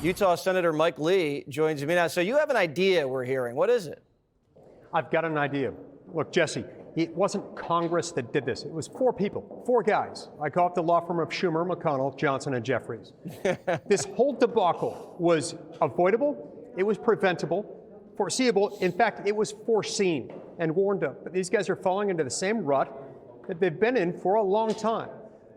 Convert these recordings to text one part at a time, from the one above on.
Utah Senator Mike Lee joins me now. So you have an idea we're hearing. What is it? I've got an idea. Look, Jesse, it wasn't Congress that did this. It was four people, four guys. I call it the law firm of Schumer, McConnell, Johnson, and Jeffries. This whole debacle was avoidable. It was preventable, foreseeable. In fact, it was foreseen and warned of. But these guys are falling into the same rut that they've been in for a long time,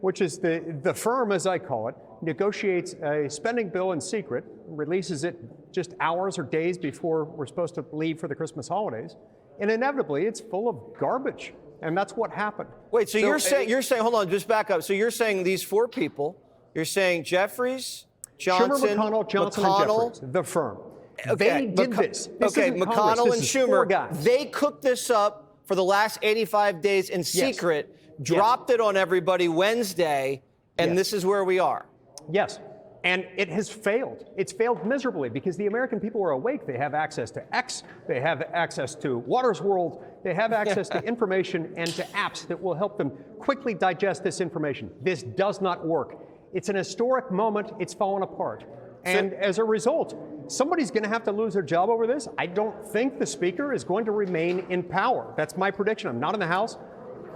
which is the firm, as I call it, negotiates a spending bill in secret, releases it just hours or days before we're supposed to leave for the Christmas holidays, and inevitably it's full of garbage. And that's what happened. Wait, so you're saying, hold on, just back up. So you're saying these four people, you're saying Jeffries, Johnson, Schumer, McConnell, Johnson, and Jeffries, the firm. Okay, They did this. Okay, McConnell and Schumer, they cooked this up for the last 85 days in secret, dropped it on everybody Wednesday, and this is where we are. Yes, and it has failed. It's failed miserably because the American people are awake. They have access to X, they have access to Waters World, they have access to information and to apps that will help them quickly digest this information. This does not work. It's an historic moment. It's fallen apart. And as a result, somebody's going to have to lose their job over this. I don't think the Speaker is going to remain in power. That's my prediction. I'm not in the House.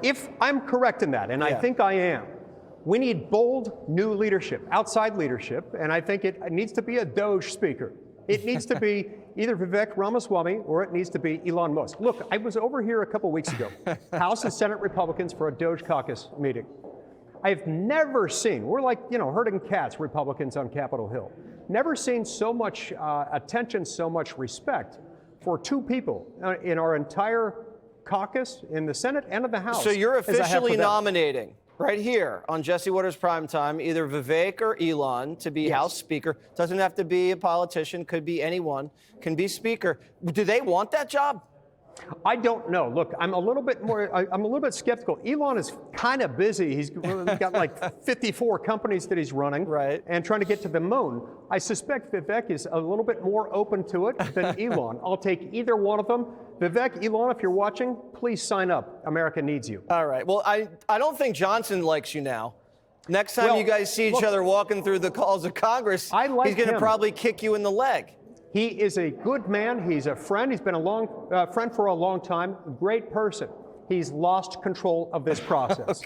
If I'm correct in that, and I think I am, we need bold new leadership, outside leadership, and I think it needs to be a Doge speaker. It needs to be either Vivek Ramaswamy or it needs to be Elon Musk. Look, I was over here a couple weeks ago, House and Senate Republicans for a Doge caucus meeting. I've never seen, we're like, herding cats, Republicans on Capitol Hill. Never seen so much attention, so much respect for two people in our entire caucus, in the Senate and in the House. So you're officially nominating right here on Jesse Watters Primetime, either Vivek or Elon to be House Speaker. Doesn't have to be a politician, could be anyone, can be Speaker. Do they want that job? I don't know. Look, I'm a little bit skeptical. Elon is kind of busy. He's got like 54 companies that he's running and trying to get to the moon. I suspect Vivek is a little bit more open to it than Elon. I'll take either one of them. Vivek, Elon, if you're watching, please sign up. America needs you. All right. Well, I don't think Johnson likes you now. Next time you guys see each other walking through the halls of Congress, he's going to probably kick you in the leg. He is a good man. He's a friend. He's been a friend for a long time. Great person. He's lost control of this process.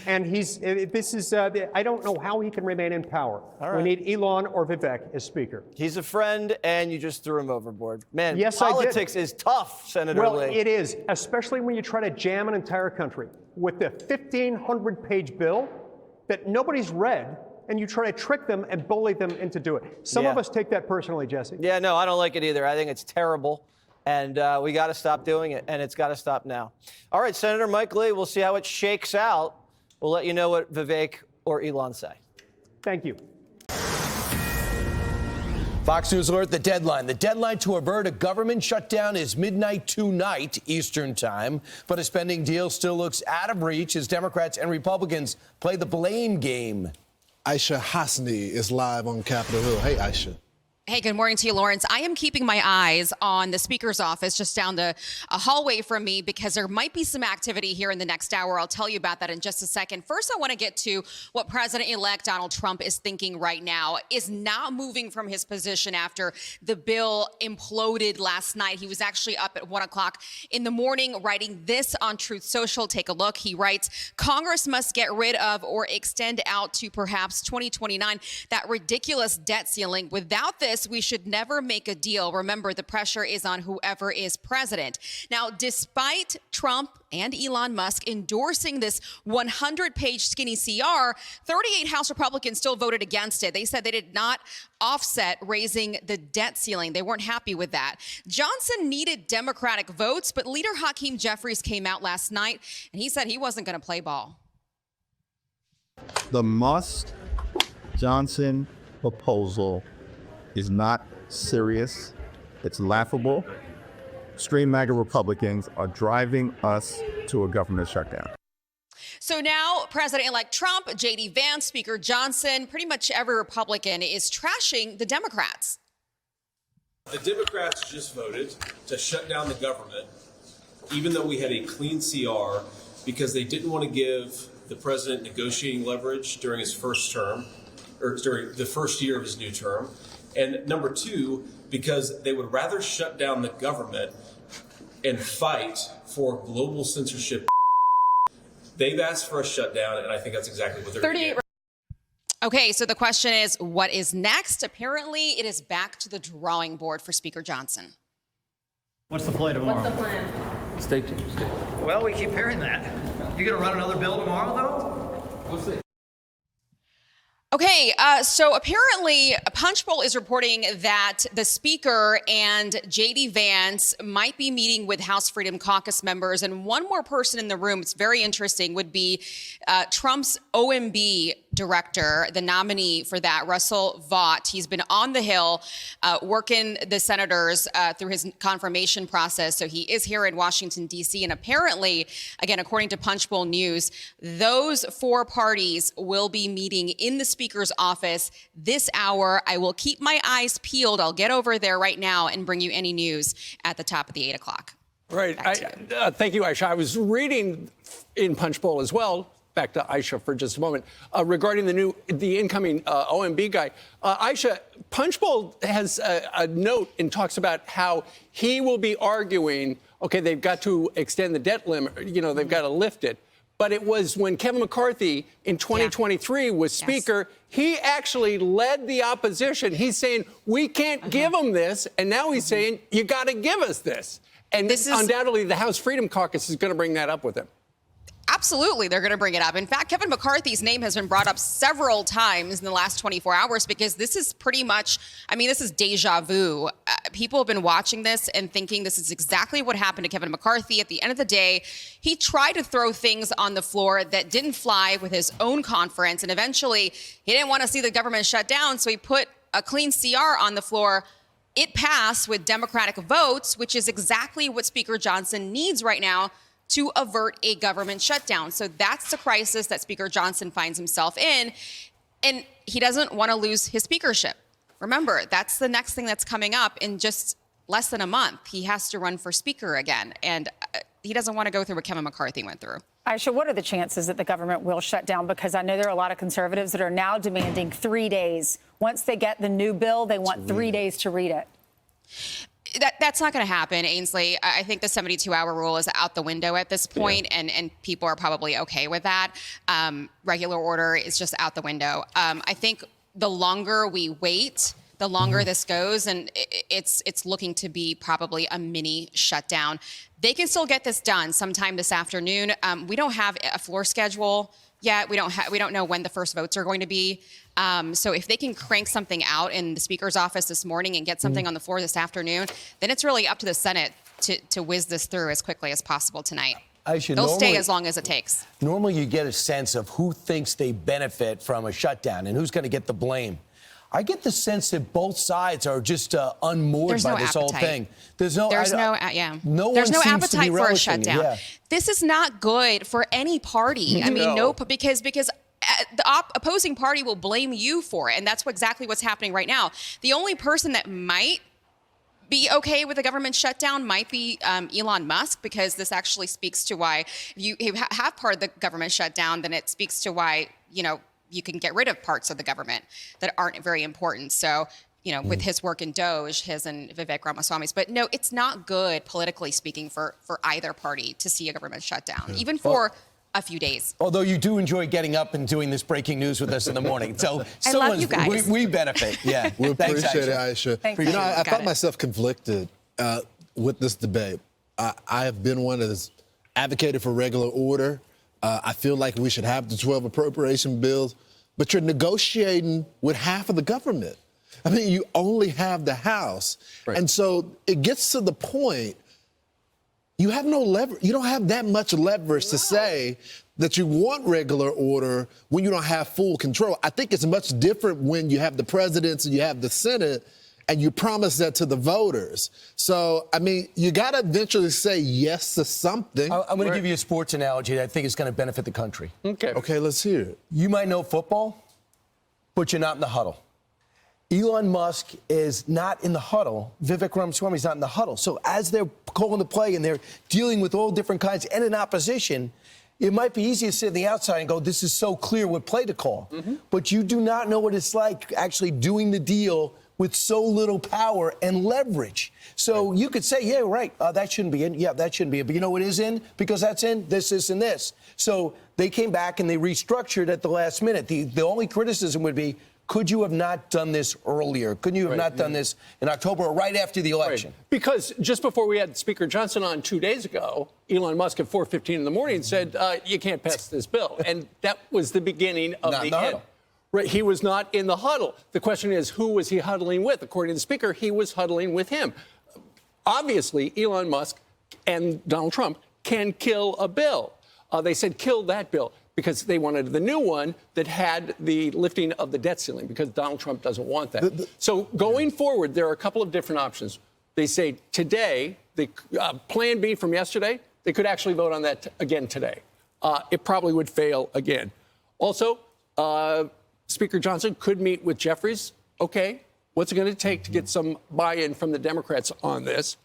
And I don't know how he can remain in power. We need Elon or Vivek as Speaker. He's a friend, and you just threw him overboard. Man, yes, politics is tough, Senator Lee. Well, it is, especially when you try to jam an entire country with the 1,500-page bill that nobody's read, and you try to trick them and bully them into doing it. Some of us take that personally, Jesse. Yeah, no, I don't like it either. I think it's terrible, and we got to stop doing it, and it's got to stop now. All right, Senator Mike Lee, we'll see how it shakes out. We'll let you know what Vivek or Elon say. Thank you. Fox News Alert, the deadline. The deadline to avert a government shutdown is midnight tonight, Eastern Time. But a spending deal still looks out of reach as Democrats and Republicans play the blame game. Aisha Hasni is live on Capitol Hill. Hey, Aisha. Hey, good morning to you, Lawrence. I am keeping my eyes on the Speaker's office just down a hallway from me because there might be some activity here in the next hour. I'll tell you about that in just a second. First, I want to get to what President-elect Donald Trump is thinking right now. Is not moving from his position after the bill imploded last night. He was actually up at 1 o'clock in the morning writing this on Truth Social. Take a look. He writes, Congress must get rid of or extend out to perhaps 2029 that ridiculous debt ceiling. Without this, we should never make a deal. Remember, the pressure is on whoever is president. Now, despite Trump and Elon Musk endorsing this 100-page skinny CR, 38 House Republicans still voted against it. They said they did not offset raising the debt ceiling. They weren't happy with that. Johnson needed Democratic votes, but leader Hakeem Jeffries came out last night, and he said he wasn't going to play ball. The Musk-Johnson proposal is not serious. It's laughable. Extreme MAGA Republicans are driving us to a government shutdown. So now President-elect Trump, J.D. Vance, Speaker Johnson, pretty much every Republican is trashing the Democrats. The Democrats just voted to shut down the government, even though we had a clean CR, because they didn't want to give the president negotiating leverage during his first term, or during the first year of his new term. And number two, because they would rather shut down the government and fight for global censorship. They've asked for a shutdown, and I think that's exactly what they're going to get. Okay, so the question is, what is next? Apparently, it is back to the drawing board for Speaker Johnson. What's the play tomorrow? What's the plan? Stay tuned. Well, we keep hearing that. You gonna run another bill tomorrow, though? We'll see. Okay, so apparently Punchbowl is reporting that the Speaker and J.D. Vance might be meeting with House Freedom Caucus members, and one more person in the room, it's very interesting, would be Trump's OMB director, the nominee for that, Russell Vought. He's been on the Hill working the senators through his confirmation process, so he is here in Washington, D.C., and apparently, again, according to Punchbowl News, those four parties will be meeting in the Speaker's office this hour. I will keep my eyes peeled. I'll get over there right now and bring you any news at the top of the 8 o'clock. Right. Thank you, Aisha. I was reading in Punchbowl as well. Back to Aisha for just a moment regarding the incoming OMB guy. Aisha, Punchbowl has a note and talks about how he will be arguing. Okay, they've got to extend the debt limit. You know, they've got to lift it. But it was when Kevin McCarthy in 2023 was Speaker, he actually led the opposition. He's saying, we can't give them this. And now he's saying, you got to give us this. And this is undoubtedly the House Freedom Caucus is going to bring that up with him. Absolutely, they're going to bring it up. In fact, Kevin McCarthy's name has been brought up several times in the last 24 hours because this is pretty much, I mean, this is deja vu. People have been watching this and thinking this is exactly what happened to Kevin McCarthy. At the end of the day, he tried to throw things on the floor that didn't fly with his own conference, and eventually he didn't want to see the government shut down, so he put a clean CR on the floor. It passed with Democratic votes, which is exactly what Speaker Johnson needs right now to avert a government shutdown. So that's the crisis that Speaker Johnson finds himself in. And he doesn't want to lose his speakership. Remember, that's the next thing that's coming up in just less than a month. He has to run for speaker again. And he doesn't want to go through what Kevin McCarthy went through. Aisha, what are the chances that the government will shut down? Because I know there are a lot of conservatives that are now demanding 3 days. Once they get the new bill, they want 3 days to read it. That's not going to happen, Ainsley. I think the 72-hour rule is out the window at this point, and people are probably okay with that. Regular order is just out the window. I think the longer we wait, the longer this goes, and it's looking to be probably a mini shutdown. They can still get this done sometime this afternoon. We don't have a floor schedule yet. We don't know when the first votes are going to be. So if they can crank something out in the Speaker's office this morning and get something on the floor this afternoon, then it's really up to the Senate to whiz this through as quickly as possible tonight. They'll stay as long as it takes. Normally you get a sense of who thinks they benefit from a shutdown and who's going to get the blame. I get the sense that both sides are just unmoored by this whole thing. There's no appetite for a shutdown. Yeah. This is not good for any party. I mean, because the opposing party will blame you for it, and that's exactly what's happening right now. The only person that might be okay with the government shutdown might be Elon Musk, because this actually speaks to why if you have part of the government shutdown, then it speaks to why, you can get rid of parts of the government that aren't very important. So, with his work in Doge, his and Vivek Ramaswamy's. But no, it's not good, politically speaking, for either party to see a government shutdown, even for a few days. Although you do enjoy getting up and doing this breaking news with us in the morning. So I love you guys. We benefit. Yeah. We Thanks, appreciate Aisha. it, Aisha. I found myself conflicted with this debate. I have been one that has advocated for regular order. I feel like we should have the 12 appropriation bills, but you're negotiating with half of the government. I mean, you only have the House. Right. And so it gets to the point, you have no leverage. You don't have that much leverage to say that you want regular order when you don't have full control. I think it's much different when you have the presidents and you have the Senate and you promise that to the voters. So, I mean, you got to eventually say yes to something. I'm going to give you a sports analogy that I think is going to benefit the country. Okay, let's hear it. You might know football, but you're not in the huddle. Elon Musk is not in the huddle. Vivek Ramaswamy is not in the huddle. So as they're calling the play and they're dealing with all different kinds and in opposition, it might be easy to sit on the outside and go, this is so clear what play to call. But you do not know what it's like actually doing the deal with so little power and leverage. So you could say, yeah, right, that shouldn't be in. Yeah, that shouldn't be in. But you know what is in? Because that's in this, and this. So they came back and they restructured at the last minute. The only criticism would be, could you have not done this earlier? Couldn't you have not done this in October or right after the election? Right. Because just before we had Speaker Johnson on 2 days ago, Elon Musk at 4:15 in the morning said, you can't pass this bill. And that was the beginning of the end. Right, he was not in the huddle. The question is, who was he huddling with? According to the Speaker, he was huddling with him. Obviously, Elon Musk and Donald Trump can kill a bill. They said kill that bill because they wanted the new one that had the lifting of the debt ceiling, because Donald Trump doesn't want that. So going forward, there are a couple of different options. They say today, the plan B from yesterday, they could actually vote on that again today. It probably would fail again. Also, Speaker Johnson could meet with Jeffries. Okay, what's it going to take to get some buy-in from the Democrats on this?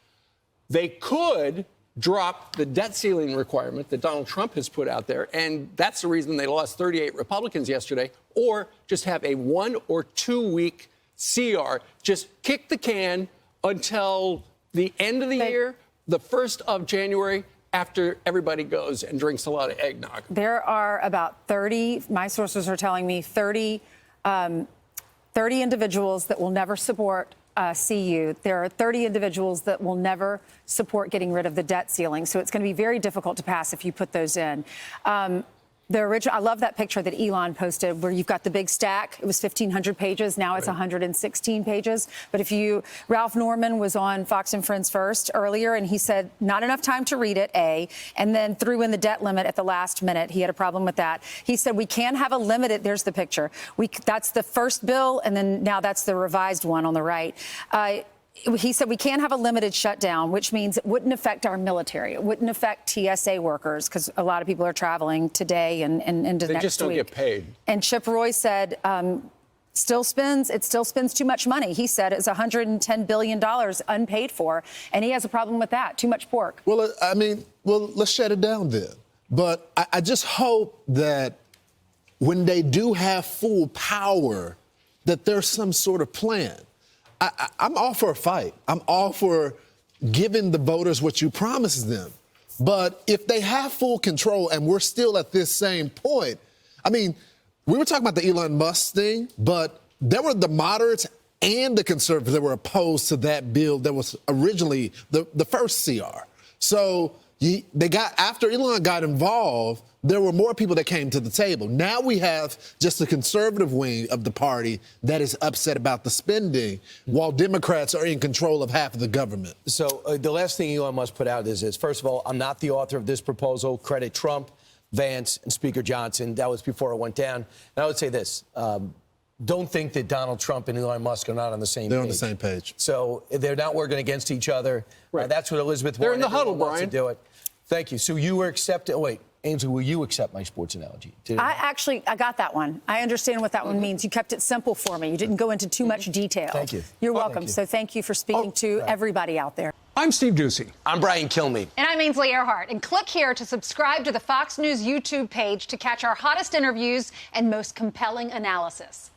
They could drop the debt ceiling requirement that Donald Trump has put out there, and that's the reason they lost 38 Republicans yesterday, or just have a 1 or 2 week CR. Just kick the can until the end of the year, the 1st of January, after everybody goes and drinks a lot of eggnog. There are about 30, my sources are telling me, 30 individuals that will never support CU. There are 30 individuals that will never support getting rid of the debt ceiling. So it's going to be very difficult to pass if you put those in. The original, I love that picture that Elon posted where you've got the big stack. It was 1,500 pages. Now it's 116 pages. But Ralph Norman was on Fox and Friends First earlier, and he said not enough time to read it, A, and then threw in the debt limit at the last minute. He had a problem with that. He said we can have a limited, there's the picture. That's the first bill, and then now that's the revised one on the right. He said we can't have a limited shutdown, which means it wouldn't affect our military. It wouldn't affect TSA workers, because a lot of people are traveling today and into next week. They just don't get paid. And Chip Roy said it still spends too much money. He said it's $110 billion unpaid for, and he has a problem with that. Too much pork. Well, let's shut it down then. But I just hope that when they do have full power, that there's some sort of plan. I'm all for a fight. I'm all for giving the voters what you promised them. But if they have full control and we're still at this same point, I mean, we were talking about the Elon Musk thing, but there were the moderates and the conservatives that were opposed to that bill that was originally the first CR. So after Elon got involved, there were more people that came to the table. Now we have just the conservative wing of the party that is upset about the spending, while Democrats are in control of half of the government. So the last thing Elon Musk put out is this. First of all, I'm not the author of this proposal. Credit Trump, Vance, and Speaker Johnson. That was before it went down. And I would say this. Don't think that Donald Trump and Elon Musk are not on the same page. They're on the same page. So they're not working against each other. Right. That's what Elizabeth They're Warren in the huddle, wants to Brian. do it. Thank you. So you were accepted. Wait, Ainsley, will you accept my sports analogy? I got that one. I understand what that one means. You kept it simple for me. You didn't go into too much detail. Thank you. You're welcome. Thank you. So thank you for speaking to everybody out there. I'm Steve Ducey. I'm Brian Kilmeade. And I'm Ainsley Earhart. And click here to subscribe to the Fox News YouTube page to catch our hottest interviews and most compelling analysis.